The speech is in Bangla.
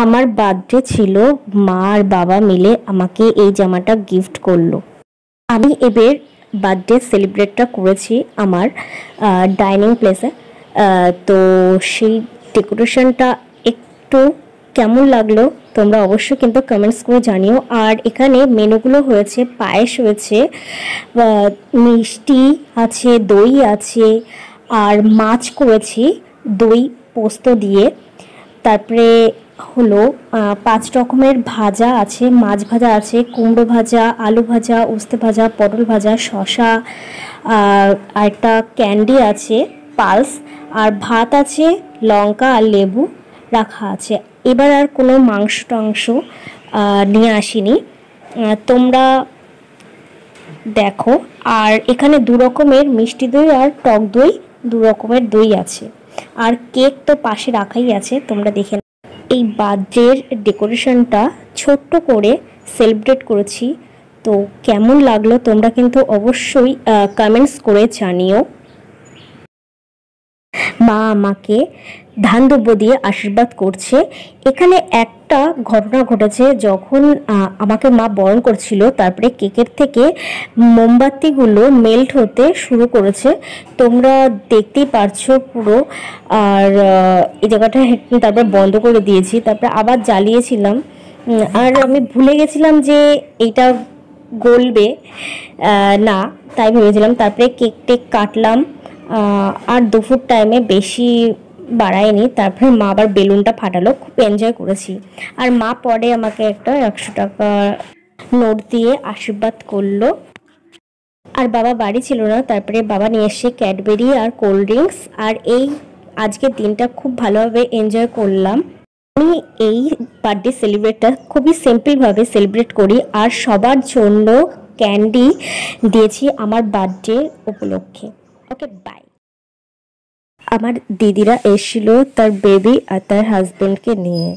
আমার বার্থডে ছিল, মা আর বাবা মিলে আমাকে এই জামাটা গিফট করলো। আমি এবার বার্থডে সেলিব্রেটটা করেছি আমার ডাইনিং প্লেসে। তো সেই ডেকোরেশনটা একটু কেমন লাগলো তোমরা অবশ্যই কিন্তু কমেন্টস করে জানিও। আর এখানে মেনুগুলো হয়েছে, পায়েস হয়েছে, মিষ্টি আছে, দই আছে, আর মাছ করেছি দই পোস্ত দিয়ে। তারপরে হলো 5 রকমের ভাজা আছে, মাছ ভাজা আছে, কুমড়ো ভাজা, আলু ভাজা, উস্তে ভাজা, পটল ভাজা, শসা, আর একটা ক্যান্ডি আছে পালস, আর ভাত আছে, লঙ্কা আর লেবু রাখা আছে। এবার আর কোনো মাংস টাংস নিয়ে আসিনি, তোমরা দেখো। আর এখানে 2 রকমের মিষ্টি দই আর টক দই, 2 রকমের দই আছে। আর কেক তো পাশে রাখাই আছে, তোমরা দেখে। এই বার্থডের ডেকোরেশনটা ছোট্ট করে সেলিব্রেট করেছি। তো কেমন লাগলো তোমরা কিন্তু অবশ্যই কমেন্টস করে জানিও। মা আমাকে ধান দ্রব্য দিয়ে আশীর্বাদ করছে। এখানে একটা ঘটনা ঘটেছে, যখন আমাকে মা বরণ করছিল, তারপরে কেকের থেকে মোমবাতিগুলো মেল্ট হতে শুরু করেছে, তোমরা দেখতেই পারছো পুরো। আর এই জায়গাটা তারপর বন্ধ করে দিয়েছি, তারপরে আবার জ্বালিয়েছিলাম। আর আমি ভুলে গেছিলাম যে এইটা গলবে না, তাই ভেবেছিলাম। তারপরে কেক টেক কাটলাম, আর দুপুর টাইমে বেশি বাড়ায়নি। তারপরে মা আবার বেলুনটা ফাটালো, খুব এনজয় করেছি। আর মা পরে আমাকে একটা 100 টাকা নোট দিয়ে আশীর্বাদ করলো। আর বাবা বাড়ি ছিল না, তারপরে বাবা নিয়ে এসে ক্যাডবেরি আর কোল্ড ড্রিঙ্কস। আর এই আজকের দিনটা খুব ভালোভাবে এনজয় করলাম। আমি এই বার্থডে সেলিব্রেটটা খুবই সিম্পলভাবে সেলিব্রেট করি, আর সবার জন্য ক্যান্ডি দিয়েছি আমার বার্থডে উপলক্ষে। ওকে, বাই। আমার দিদিরা এসেছিল তার বেবি আর তার হাজবেন্ডকে নিয়ে।